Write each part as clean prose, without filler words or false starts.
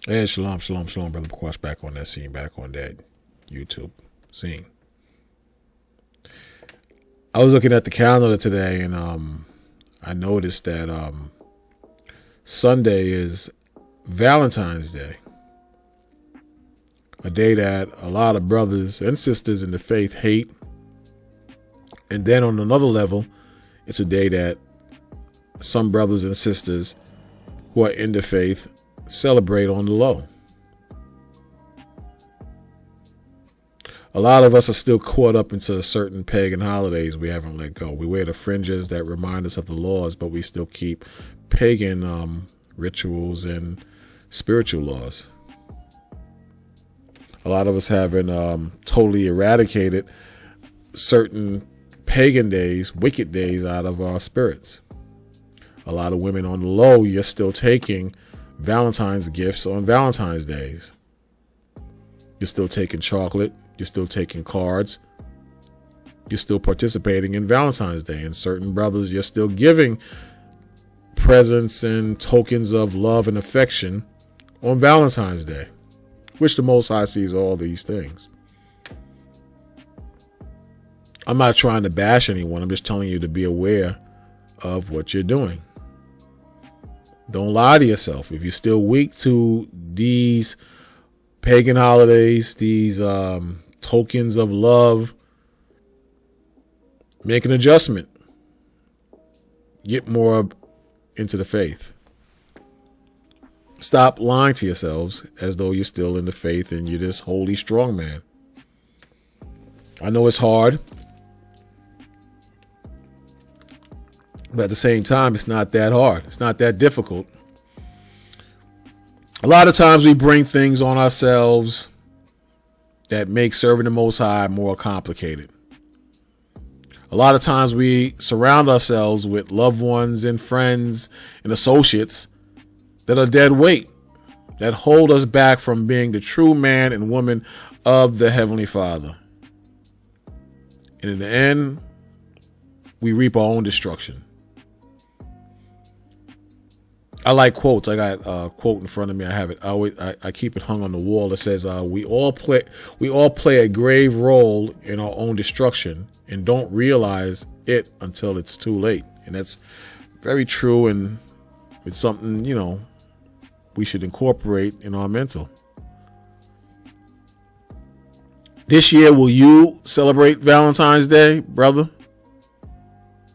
Hey, shalom, shalom, shalom, brother Quash, back on that scene, back on that YouTube scene. I was looking at the calendar today, and I noticed that Sunday is Valentine's Day, a day that a lot of brothers and sisters in the faith hate. And then on another level, it's a day that some brothers and sisters who are in the faith celebrate on the low. A lot of us are still caught up into certain pagan holidays we haven't let go. We wear the fringes that remind us of the laws, but we still keep pagan rituals and spiritual laws. A lot of us haven't totally eradicated certain pagan days, wicked days out of our spirits. A lot of women on the low, you're still taking Valentine's gifts on Valentine's days. You're still taking chocolate. You're still taking cards. You're still participating in Valentine's Day. And certain brothers, you're still giving presents and tokens of love and affection on Valentine's Day, which the Most High sees all these things. I'm not trying to bash anyone. I'm just telling you to be aware of what you're doing. Don't lie to yourself. If you're still weak to these pagan holidays, these tokens of love, make an adjustment. Get more into the faith. Stop lying to yourselves as though you're still in the faith and you're this holy strong man. I know it's hard, but at the same time, it's not that hard. It's not that difficult. A lot of times we bring things on ourselves that make serving the Most High more complicated. A lot of times we surround ourselves with loved ones and friends and associates that are dead weight, that hold us back from being the true man and woman of the Heavenly Father. And in the end, we reap our own destruction. I like quotes. I got a quote in front of me. I have it. I keep it hung on the wall. It says, "We all play a grave role in our own destruction and don't realize it until it's too late." And that's very true, and it's something we should incorporate in our mental. This year, will you celebrate Valentine's Day, brother?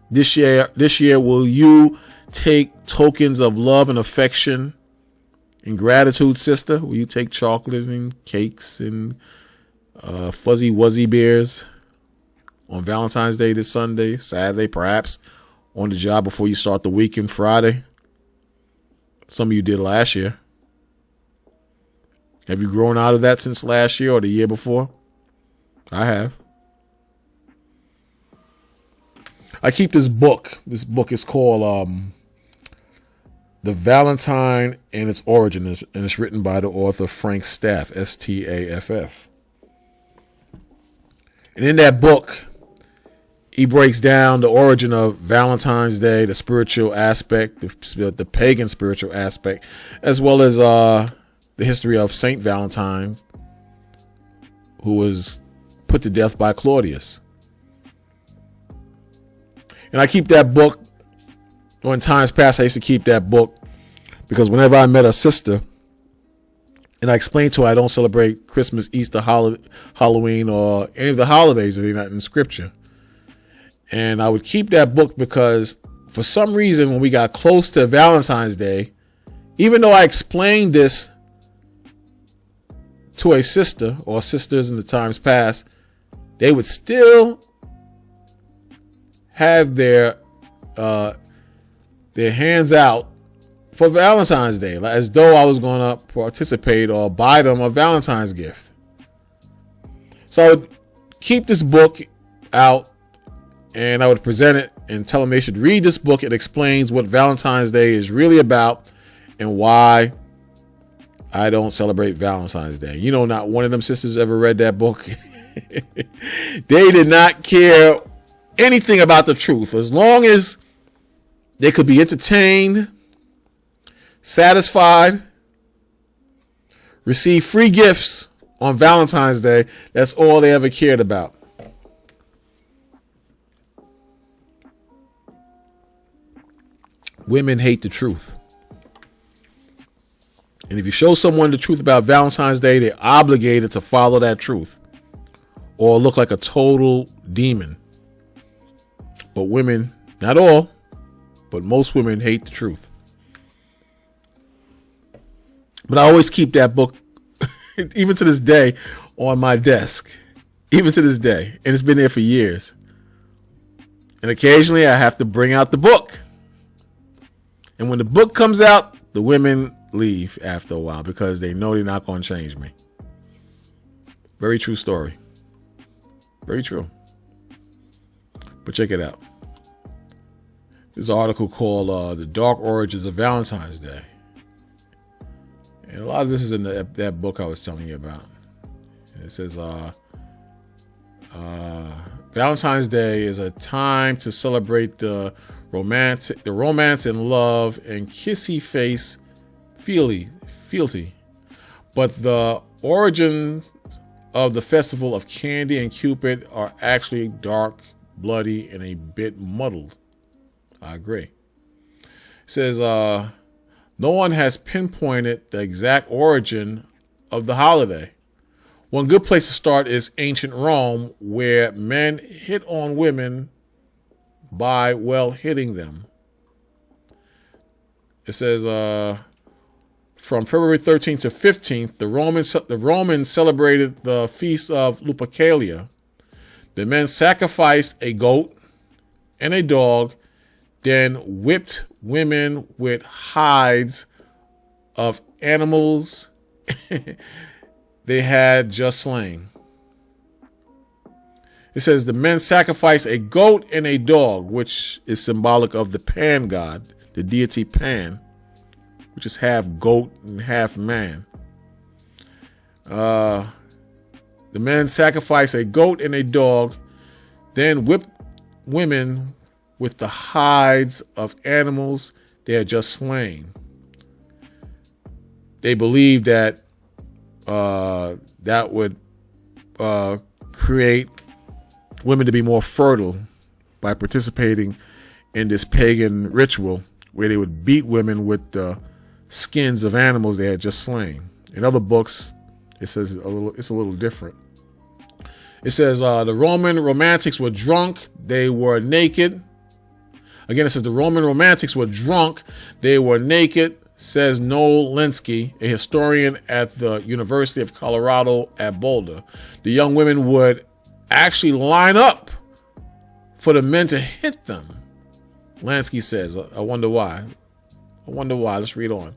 This year, will you take tokens of love and affection and gratitude, sister? Will you take chocolate and cakes and fuzzy wuzzy bears on Valentine's Day this Sunday, Saturday, perhaps on the job before you start the weekend Friday? Some of you did last year. Have you grown out of that since last year or the year before? I have. I keep this book. This book is called The Valentine and Its Origin, and it's written by the author Frank Staff, Staff. And in that book, he breaks down the origin of Valentine's Day, the spiritual aspect, the pagan spiritual aspect, as well as the history of Saint Valentine, who was put to death by Claudius. And I keep that book. In times past, I used to keep that book because whenever I met a sister and I explained to her I don't celebrate Christmas, Easter, Halloween, or any of the holidays that are not in Scripture. And I would keep that book because for some reason, when we got close to Valentine's Day, even though I explained this to a sister or sisters in the times past, they would still have their hands out for Valentine's Day, as though I was going to participate or buy them a Valentine's gift. So I would keep this book out and I would present it and tell them they should read this book. It explains what Valentine's Day is really about and why I don't celebrate Valentine's Day. Not one of them sisters ever read that book. They did not care anything about the truth. As long as they could be entertained, satisfied, receive free gifts on Valentine's Day. That's all they ever cared about. Women hate the truth. And if you show someone the truth about Valentine's Day, they're obligated to follow that truth or look like a total demon. But women, not all, but most women hate the truth. But I always keep that book, even to this day, on my desk. Even to this day. And it's been there for years. And occasionally I have to bring out the book. And when the book comes out, the women leave after a while because they know they're not going to change me. Very true story. Very true. But check it out. This article called The Dark Origins of Valentine's Day. And a lot of this is in that book I was telling you about. It says, Valentine's Day is a time to celebrate the romance and love and kissy face fealty. But the origins of the festival of candy and Cupid are actually dark, bloody, and a bit muddled. I agree. It says, no one has pinpointed the exact origin of the holiday. One good place to start is ancient Rome, where men hit on women by, well, hitting them. It says, from February 13th to 15th, the Romans celebrated the feast of Lupercalia. The men sacrificed a goat and a dog, then whipped women with hides of animals they had just slain. It says the men sacrificed a goat and a dog, which is symbolic of the Pan god, the deity Pan, which is half goat and half man. The men sacrificed a goat and a dog, then whipped women with the hides of animals they had just slain. They believed that that would create women to be more fertile by participating in this pagan ritual where they would beat women with the skins of animals they had just slain. In other books, it says it's a little different. It says the Roman romantics were drunk, they were naked. Again, it says the Roman romantics were drunk, they were naked, says Noel Linsky, a historian at the University of Colorado at Boulder. The young women would actually line up for the men to hit them. Lansky says, I wonder why. Let's read on.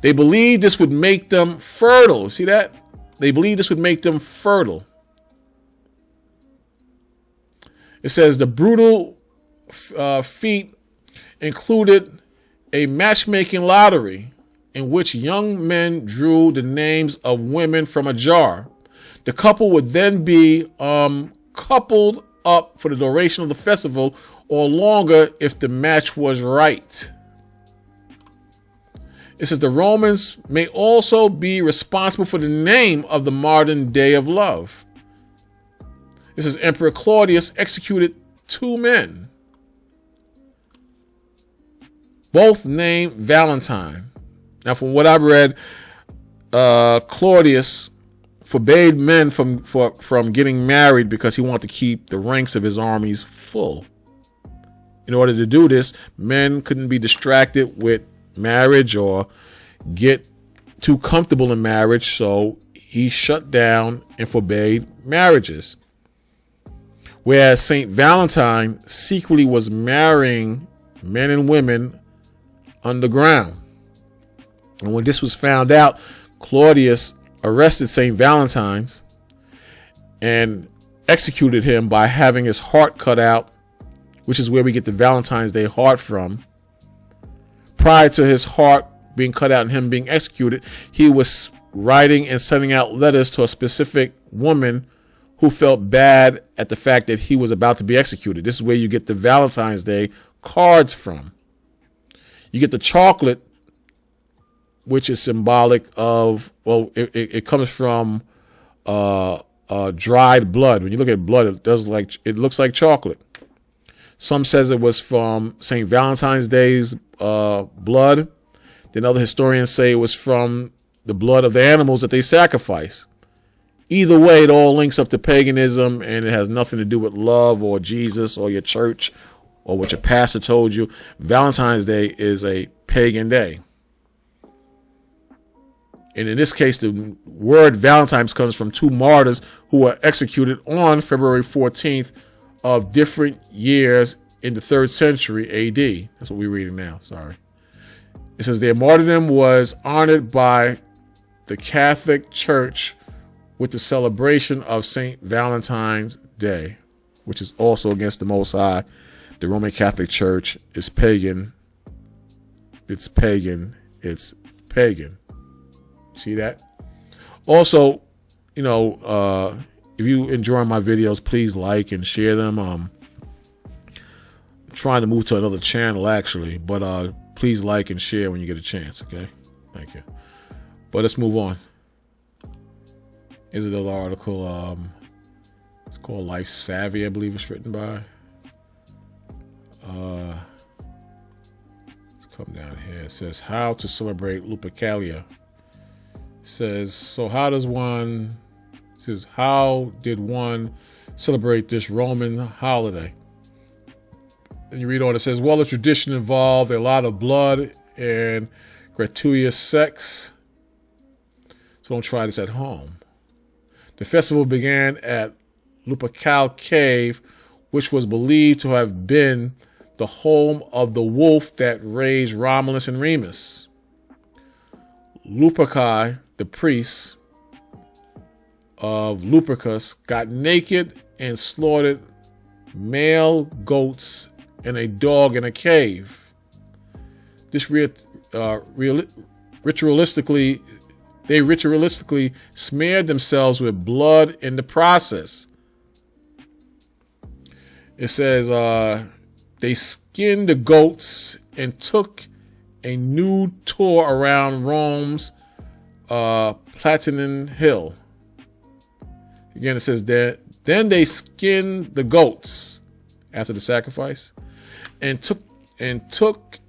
They believed this would make them fertile. See that? They believed this would make them fertile. It says the brutal feat included a matchmaking lottery in which young men drew the names of women from a jar. The couple would then be coupled up for the duration of the festival or longer if the match was right. It says the Romans may also be responsible for the name of the modern day of love. It says Emperor Claudius executed 2 men, both named Valentine. Now, from what I've read, Claudius forbade men from getting married because he wanted to keep the ranks of his armies full. In order to do this, men couldn't be distracted with marriage or get too comfortable in marriage, so he shut down and forbade marriages. Whereas Saint Valentine secretly was marrying men and women underground. And when this was found out, Claudius arrested Saint Valentine's and executed him by having his heart cut out, which is where we get the Valentine's Day heart from. Prior to his heart being cut out and him being executed, he was writing and sending out letters to a specific woman who felt bad at the fact that he was about to be executed. This is where you get the Valentine's Day cards from. You get the chocolate which is symbolic of, well, it comes from dried blood. When you look at blood, it looks like chocolate. Some says it was from St. Valentine's Day's blood. Then other historians say it was from the blood of the animals that they sacrifice. Either way, it all links up to paganism, and it has nothing to do with love or Jesus or your church or what your pastor told you. Valentine's Day is a pagan day. And in this case, the word Valentine's comes from two martyrs who were executed on February 14th of different years in the 3rd century AD. That's what we're reading now. Sorry. It says their martyrdom was honored by the Catholic Church with the celebration of St. Valentine's Day, which is also against the Most High. The Roman Catholic Church is pagan. It's pagan. It's pagan. See that? Also, if you enjoy my videos, please like and share them. I'm trying to move to another channel, actually, but please like and share when you get a chance, okay? Thank you. But let's move on. Here's another article. It's called Life Savvy, I believe it's written by. Let's come down here. It says, how to celebrate Lupercalia. It says, so how did one celebrate this Roman holiday? And you read on, it says, well, the tradition involved a lot of blood and gratuitous sex. So don't try this at home. The festival began at Lupercal Cave, which was believed to have been the home of the wolf that raised Romulus and Remus. Luperci, the priests of Lupercus, got naked and slaughtered male goats and a dog in a cave. This ritualistically smeared themselves with blood in the process. It says they skinned the goats and took a nude tour around Rome's Platinian Hill. Again, it says that then they skinned the goats after the sacrifice and took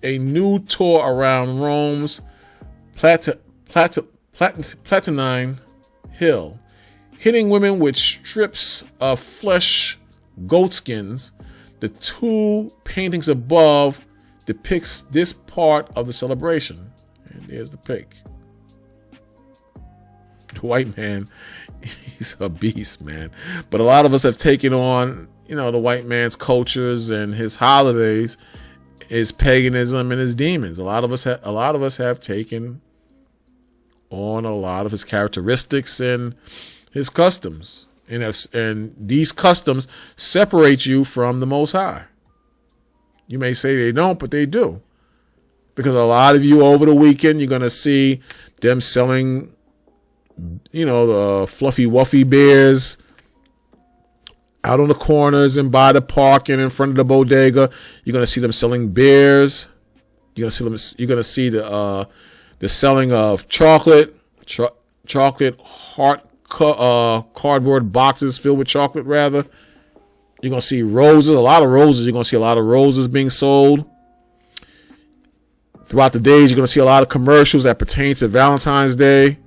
a nude tour around Rome's Platinian Hill, hitting women with strips of flesh, goat skins. The two paintings above depicts this part of the celebration. And there's the pic. The white man, he's a beast, man. But a lot of us have taken on, the white man's cultures and his holidays, his paganism and his demons. A lot of us have taken on a lot of his characteristics and his customs. And these customs separate you from the Most High. You may say they don't, but they do. Because a lot of you over the weekend, you're going to see them selling, the fluffy wuffy bears out on the corners and by the park and in front of the bodega. You're going to see them selling beers. You're going to see the selling of chocolate heart cardboard boxes filled with chocolate, rather. You're going to see roses, a lot of roses. You're going to see a lot of roses being sold. Throughout the days, you're going to see a lot of commercials that pertain to Valentine's Day.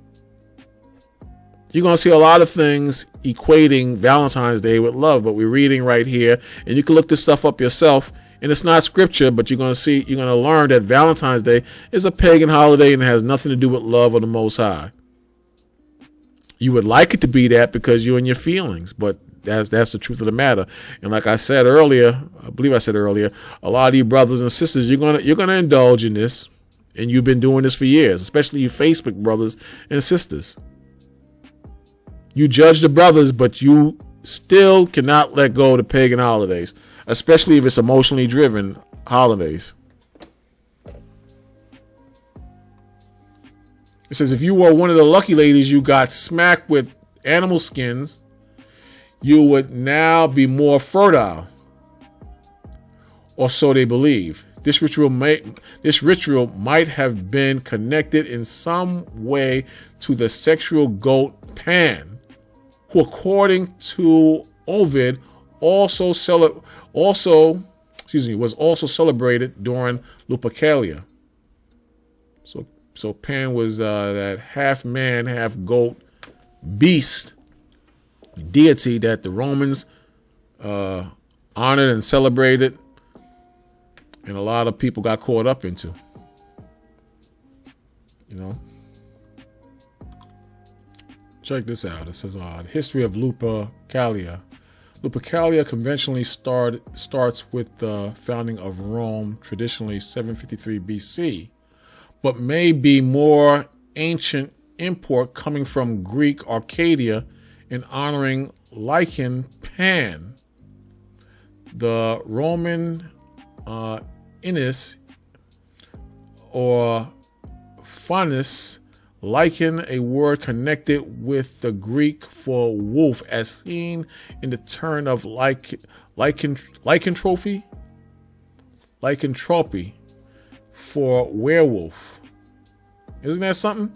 You're going to see a lot of things equating Valentine's Day with love, but we're reading right here, and you can look this stuff up yourself, and it's not scripture, but you're going to learn that Valentine's Day is a pagan holiday and it has nothing to do with love or the Most High. You would like it to be that because you're in your feelings, but that's the truth of the matter. And like I said earlier, a lot of you brothers and sisters, you're gonna indulge in this, and you've been doing this for years, especially you Facebook brothers and sisters. You judge the brothers, but you still cannot let go of the pagan holidays, especially if it's emotionally driven holidays. It says, if you were one of the lucky ladies you got smacked with animal skins, you would now be more fertile. Or so they believe. This ritual might have been connected in some way to the sexual goat Pan, who, according to Ovid, was also celebrated during Lupercalia. So Pan was that half man, half goat beast deity that the Romans honored and celebrated, and a lot of people got caught up into. Check this out. It says, the history of Lupercalia. Lupercalia conventionally starts with the founding of Rome, traditionally 753 BC, but may be more ancient import coming from Greek Arcadia in honoring Lycan Pan. The Roman Innis or Faunus, Lycan, a word connected with the Greek for wolf, as seen in the term of lycanthropy for werewolf. Isn't that something?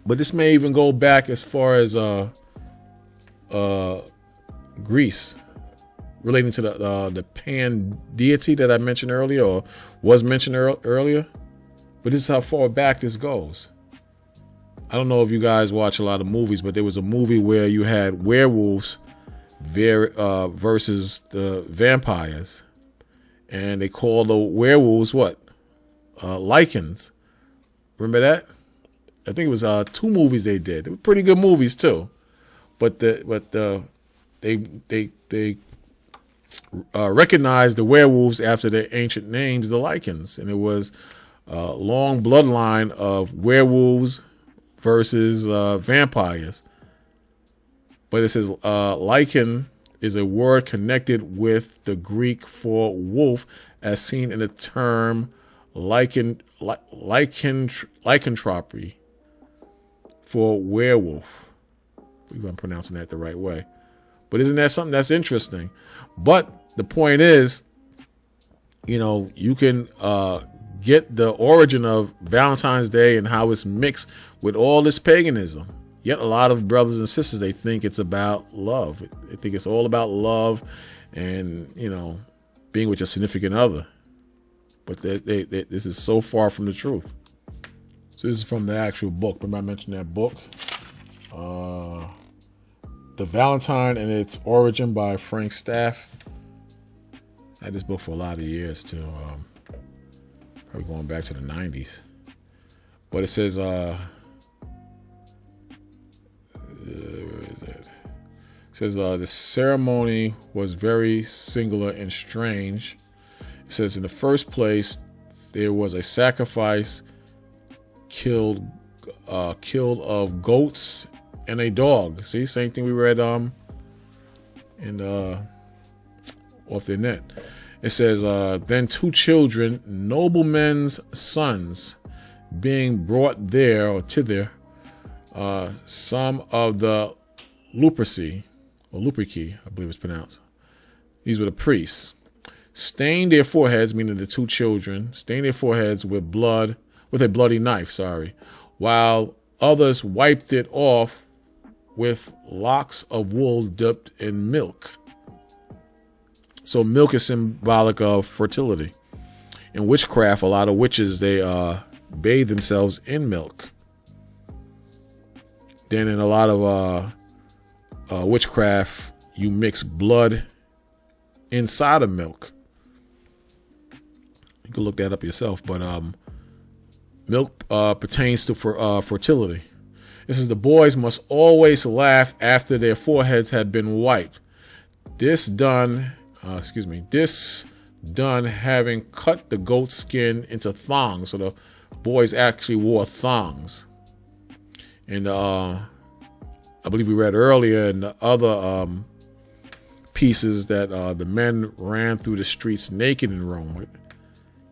But this may even go back as far as Greece, relating to the Pan deity that I mentioned earlier, or was mentioned earlier. But this is how far back this goes. I don't know if you guys watch a lot of movies, but there was a movie where you had werewolves versus the vampires. And they called the werewolves what? Lycans. Remember that? I think it was 2 movies they did. They were pretty good movies too. But they recognized the werewolves after their ancient names, the Lycans. And it was long bloodline of werewolves versus vampires. But it says Lycan is a word connected with the Greek for wolf, as seen in the term lycanthropy for werewolf. I believe I'm pronouncing that the right way. But isn't that something that's interesting? But the point is, you can get the origin of Valentine's Day and how it's mixed with all this paganism. Yet a lot of brothers and sisters, they think it's about love. They think it's all about love and, being with your significant other. But this is so far from the truth. So this is from the actual book. Remember I mentioned that book? The Valentine and Its Origin by Frank Staff. I had this book for a lot of years too. Probably going back to the 90s. But it says, where is it? It says, the ceremony was very singular and strange. It says, in the first place, there was a sacrifice killed of goats and a dog. See, same thing we read off the net. It says, then 2 children, noblemen's sons, being brought there or thither, some of the Luperci, I believe it's pronounced. These were the priests. Stained their foreheads, meaning the 2 children, stained their foreheads with blood, with a bloody knife, while others wiped it off with locks of wool dipped in milk. So milk is symbolic of fertility. In witchcraft, a lot of witches, they bathe themselves in milk. Then in a lot of witchcraft, you mix blood inside of milk. You can look that up yourself, but milk pertains to fertility. This is, the boys must always laugh after their foreheads had been wiped. This done having cut the goat skin into thongs. So the boys actually wore thongs. And I believe we read earlier in the other pieces that the men ran through the streets naked in Rome.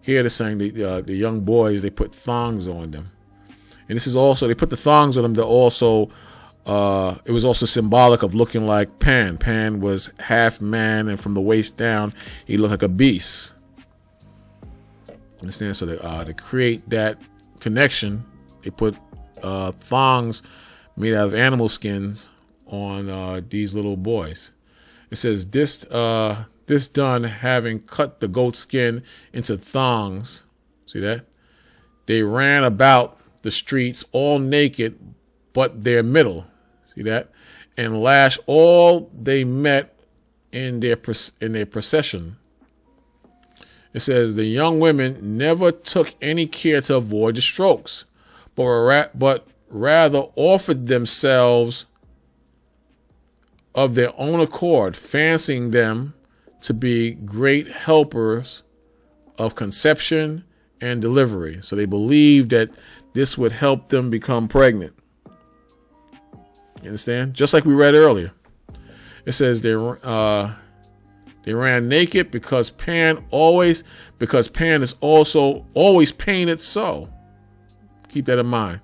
Here they're saying the young boys, they put thongs on them. And this is also, they put the thongs on them to also, it was also symbolic of looking like Pan. Pan was half man, and from the waist down, he looked like a beast. Understand? So to create that connection, they put thongs made out of animal skins on these little boys. It says this done having cut the goat skin into thongs. See that? They ran about the streets all naked, but their middle. See that? And lashed all they met in their procession. It says the young women never took any care to avoid the strokes, but rather offered themselves of their own accord, fancying them to be great helpers of conception and delivery. So they believed that this would help them become pregnant. You understand? Just like we read earlier. It says they ran naked because Pan is also always painted so. Keep that in mind.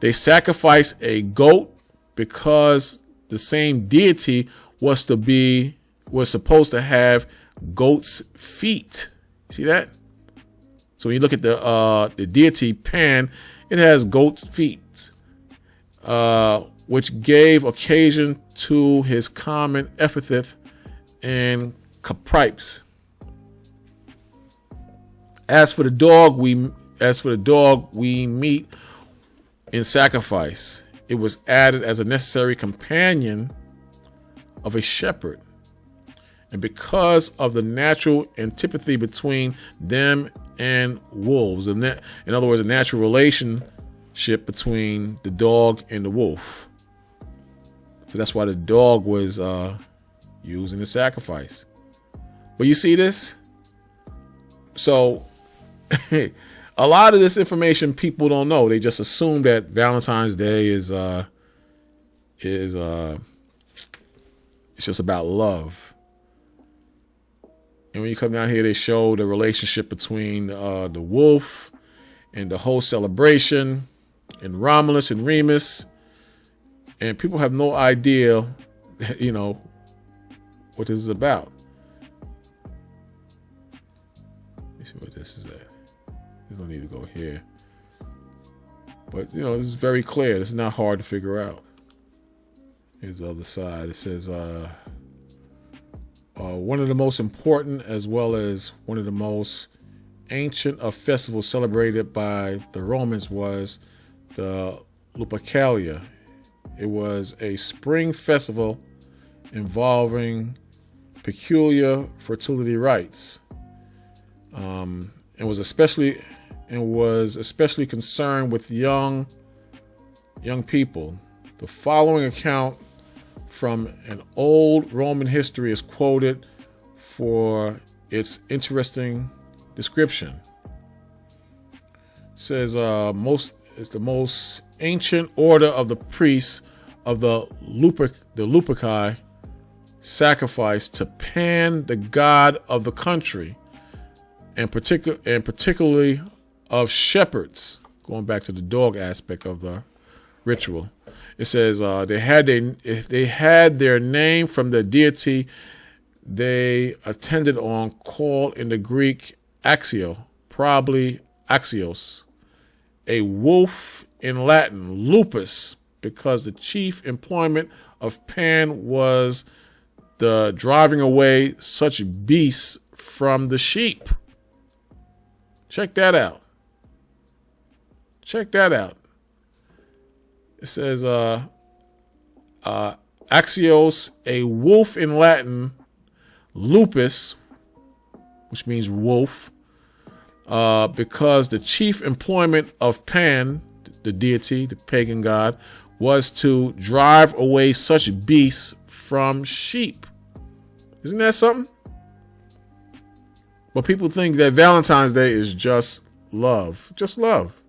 They sacrificed a goat because the same deity was supposed to have goat's feet. See that? So when you look at the deity Pan, it has goat's feet, which gave occasion to his common epithet and capripes. As for the dog we meet in sacrifice, it was added as a necessary companion of a shepherd. And because of the natural antipathy between them and wolves, in other words, a natural relationship between the dog and the wolf. So that's why the dog was used in the sacrifice. But you see this? So a lot of this information people don't know. They just assume that Valentine's Day is it's just about love. And when you come down here, they show the relationship between the wolf and the whole celebration, and Romulus and Remus, and people have no idea, what this is about. Let me see what this is at. There's no need to go here. But, this is very clear. This is not hard to figure out. Here's the other side. It says, one of the most important as well as one of the most ancient of festivals celebrated by the Romans was the Lupercalia. It was a spring festival involving peculiar fertility rites, and was especially concerned with young people. The following account from an old Roman history is quoted for its interesting description. It says it's the most ancient order of the priests of the Luperci sacrificed to Pan, the god of the country, and particularly of shepherds. Going back to the dog aspect of the ritual, it says they had their name from the deity they attended on, called in the Greek Axio, probably Axios, a wolf in Latin, lupus, because the chief employment of Pan was the driving away such beasts from the sheep. Check that out. It says Axios, a wolf in Latin, lupus, which means wolf, because the chief employment of Pan, the deity, the pagan god, was to drive away such beasts from sheep. Isn't that something? But people think that Valentine's Day is just love. Just love.